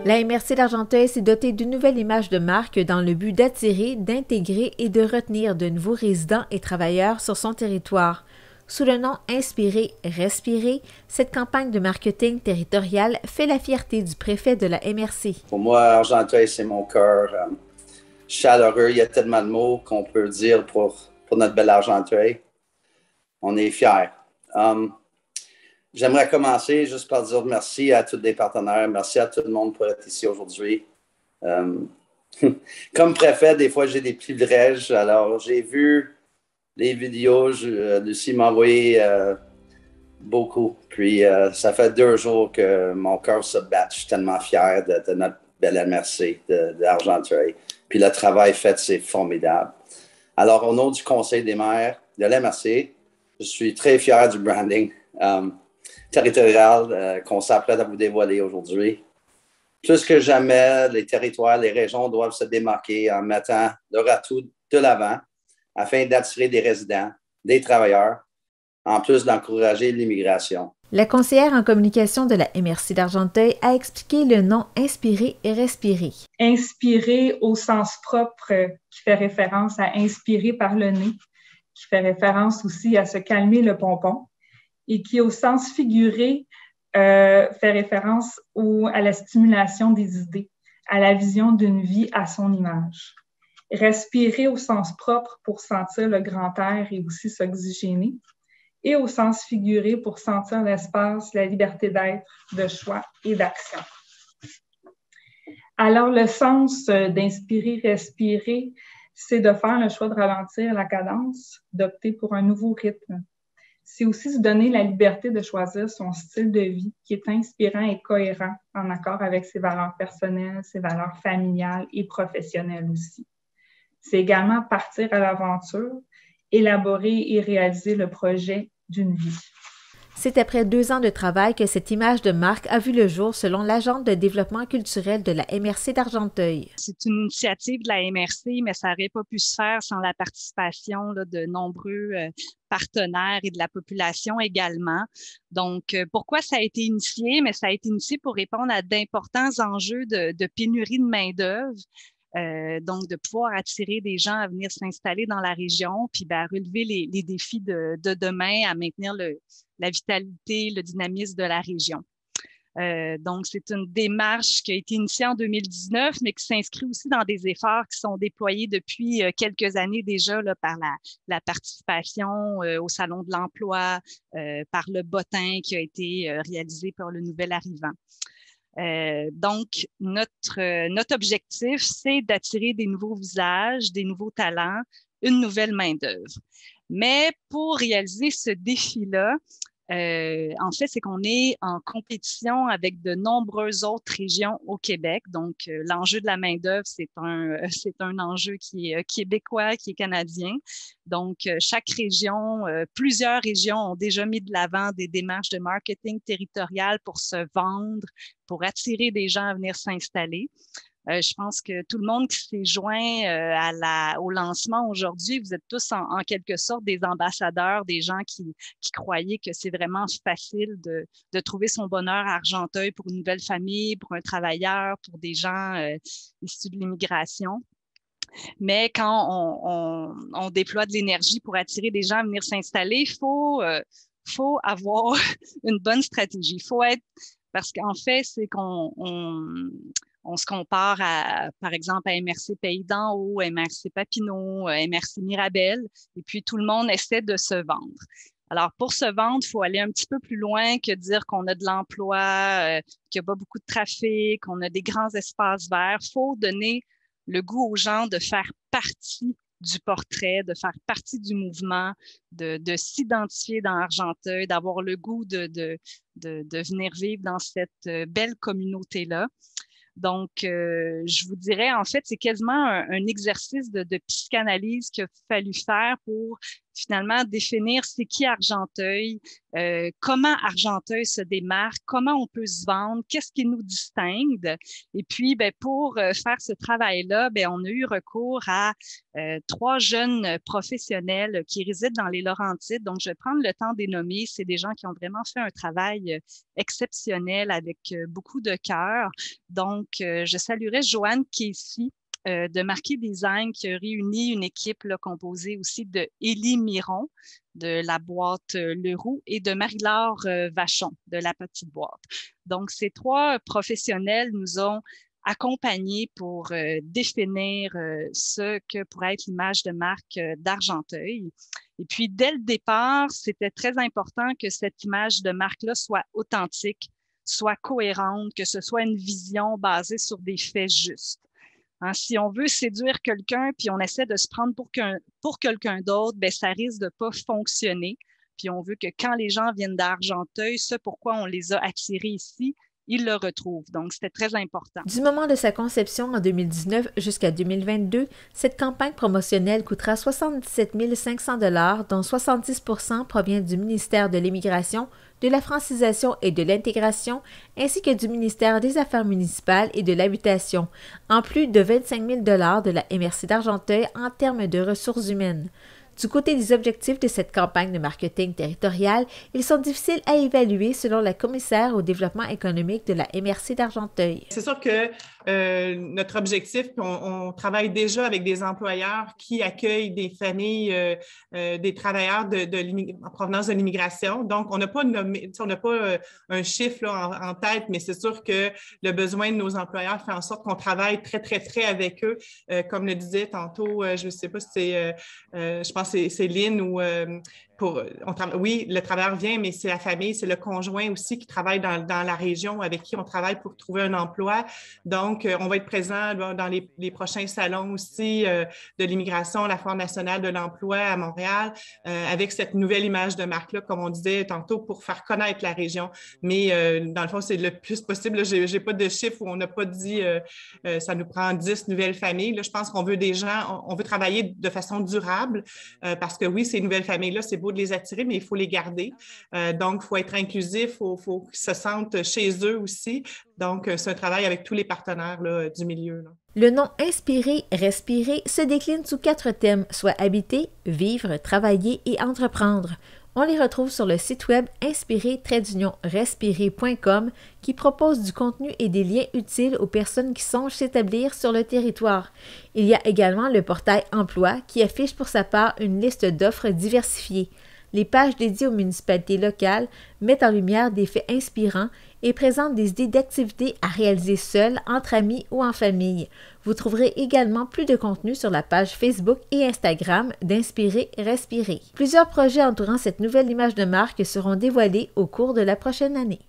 La MRC d'Argenteuil s'est dotée d'une nouvelle image de marque dans le but d'attirer, d'intégrer et de retenir de nouveaux résidents et travailleurs sur son territoire. Sous le nom Inspirer, Respirer, cette campagne de marketing territorial fait la fierté du préfet de la MRC. Pour moi, Argenteuil, c'est mon cœur chaleureux. Il y a tellement de mots qu'on peut dire pour notre bel Argenteuil. On est fiers. J'aimerais commencer juste par dire merci à tous les partenaires. Merci à tout le monde pour être ici aujourd'hui. Comme préfet, des fois, j'ai des privilèges. Alors, j'ai vu les vidéos. Lucie m'a envoyé beaucoup. Puis, ça fait 2 jours que mon cœur se bat. Je suis tellement fier de notre belle MRC d'Argenteuil. Puis, le travail fait, c'est formidable. Alors, au nom du Conseil des maires de l'MRC, je suis très fier du branding territorial qu'on s'apprête à vous dévoiler aujourd'hui. Plus que jamais, les territoires, les régions doivent se démarquer en mettant leur atout de l'avant afin d'attirer des résidents, des travailleurs, en plus d'encourager l'immigration. La conseillère en communication de la MRC d'Argenteuil a expliqué le nom Inspirer et Respirer. Inspirer au sens propre, qui fait référence à inspirer par le nez, qui fait référence aussi à se calmer le pompon, et qui, au sens figuré, fait référence à la stimulation des idées, à la vision d'une vie à son image. Respirer au sens propre pour sentir le grand air et aussi s'oxygéner, et au sens figuré pour sentir l'espace, la liberté d'être, de choix et d'action. Alors, le sens d'inspirer, respirer, c'est de faire le choix de ralentir la cadence, d'opter pour un nouveau rythme. C'est aussi se donner la liberté de choisir son style de vie qui est inspirant et cohérent en accord avec ses valeurs personnelles, ses valeurs familiales et professionnelles aussi. C'est également partir à l'aventure, élaborer et réaliser le projet d'une vie. C'est après 2 ans de travail que cette image de marque a vu le jour selon l'agente de développement culturel de la MRC d'Argenteuil. C'est une initiative de la MRC, mais ça n'aurait pas pu se faire sans la participation de nombreux partenaires et de la population également. Donc, pourquoi ça a été initié? Mais ça a été initié pour répondre à d'importants enjeux de pénurie de main-d'œuvre. Donc, de pouvoir attirer des gens à venir s'installer dans la région, puis à relever les défis de demain, à maintenir la vitalité, le dynamisme de la région. Donc, c'est une démarche qui a été initiée en 2019, mais qui s'inscrit aussi dans des efforts qui sont déployés depuis quelques années déjà là, par la participation au Salon de l'emploi, par le bottin qui a été réalisé par le nouvel arrivant. Donc, notre objectif, c'est d'attirer des nouveaux visages, des nouveaux talents, une nouvelle main-d'œuvre. Mais pour réaliser ce défi-là, en fait, c'est qu'on est en compétition avec de nombreuses autres régions au Québec. Donc, l'enjeu de la main-d'œuvre, c'est un enjeu qui est québécois, qui est canadien. Donc, chaque région, plusieurs régions ont déjà mis de l'avant des démarches de marketing territorial pour se vendre, pour attirer des gens à venir s'installer. Je pense que tout le monde qui s'est joint au lancement aujourd'hui, vous êtes tous en quelque sorte des ambassadeurs, des gens qui croyaient que c'est vraiment facile de trouver son bonheur à Argenteuil pour une nouvelle famille, pour un travailleur, pour des gens issus de l'immigration. Mais quand on déploie de l'énergie pour attirer des gens à venir s'installer, il faut avoir une bonne stratégie. Il faut être, parce qu'en fait, c'est on se compare par exemple, à MRC Pays d'en Haut, MRC Papineau, MRC Mirabel, et puis tout le monde essaie de se vendre. Alors, pour se vendre, il faut aller un petit peu plus loin que dire qu'on a de l'emploi, qu'il n'y a pas beaucoup de trafic, qu'on a des grands espaces verts. Il faut donner le goût aux gens de faire partie du portrait, de faire partie du mouvement, de s'identifier dans Argenteuil, d'avoir le goût de venir vivre dans cette belle communauté-là. Donc, je vous dirais, en fait, c'est quasiment un exercice de psychanalyse qu'il a fallu faire pour finalement définir c'est qui Argenteuil, comment Argenteuil se démarque, comment on peut se vendre, qu'est-ce qui nous distingue. Et puis, pour faire ce travail-là, on a eu recours à 3 jeunes professionnels qui résident dans les Laurentides. Donc, je vais prendre le temps de les nommer. C'est des gens qui ont vraiment fait un travail exceptionnel avec beaucoup de cœur. Donc, je saluerai Joanne qui est ici, de Marquis Design, qui a réuni une équipe là, composée aussi de Élie Miron, de la boîte Leroux, et de Marie-Laure Vachon, de la petite boîte. Donc, ces 3 professionnels nous ont accompagnés pour définir ce que pourrait être l'image de marque d'Argenteuil. Et puis, dès le départ, c'était très important que cette image de marque-là soit authentique, soit cohérente, que ce soit une vision basée sur des faits justes. Hein, si on veut séduire quelqu'un puis on essaie de se prendre pour quelqu'un d'autre, ça risque de pas fonctionner. Puis on veut que quand les gens viennent d'Argenteuil, ce pourquoi on les a attirés ici, ils le retrouvent. Donc, c'était très important. Du moment de sa conception en 2019 jusqu'à 2022, cette campagne promotionnelle coûtera 77 500 $, dont 70 % provient du ministère de l'Immigration, de la francisation et de l'intégration, ainsi que du ministère des Affaires municipales et de l'Habitation, en plus de 25 000 $ de la MRC d'Argenteuil en termes de ressources humaines. Du côté des objectifs de cette campagne de marketing territorial, ils sont difficiles à évaluer selon la commissaire au développement économique de la MRC d'Argenteuil. C'est sûr que notre objectif, on travaille déjà avec des employeurs qui accueillent des familles, des travailleurs en provenance de l'immigration. Donc, on n'a pas un chiffre là, en tête, mais c'est sûr que le besoin de nos employeurs fait en sorte qu'on travaille très, très, très avec eux. Comme le disait tantôt, je ne sais pas si c'est, je pense que c'est Lynn ou... oui, le travailleur vient, mais c'est la famille, c'est le conjoint aussi qui travaille dans la région avec qui on travaille pour trouver un emploi. Donc, on va être présent dans les prochains salons aussi de l'immigration, la Foire nationale de l'emploi à Montréal, avec cette nouvelle image de marque-là, comme on disait tantôt, pour faire connaître la région. Mais dans le fond, c'est le plus possible. Je n'ai pas de chiffre où on n'a pas dit ça nous prend 10 nouvelles familles. Là, je pense qu'on veut des gens, on veut travailler de façon durable parce que oui, ces nouvelles familles-là, c'est beau de les attirer, mais il faut les garder. Donc, il faut être inclusif, il faut qu'ils se sentent chez eux aussi. Donc, c'est un travail avec tous les partenaires là, du milieu. Là. Le nom Inspirer, Respirer se décline sous 4 thèmes, soit habiter, vivre, travailler et entreprendre. On les retrouve sur le site web inspirer-respirer.com qui propose du contenu et des liens utiles aux personnes qui songent s'établir sur le territoire. Il y a également le portail Emploi qui affiche pour sa part une liste d'offres diversifiées. Les pages dédiées aux municipalités locales mettent en lumière des faits inspirants et présentent des idées d'activités à réaliser seules, entre amis ou en famille. Vous trouverez également plus de contenu sur la page Facebook et Instagram d'Inspirer Respirer. Plusieurs projets entourant cette nouvelle image de marque seront dévoilés au cours de la prochaine année.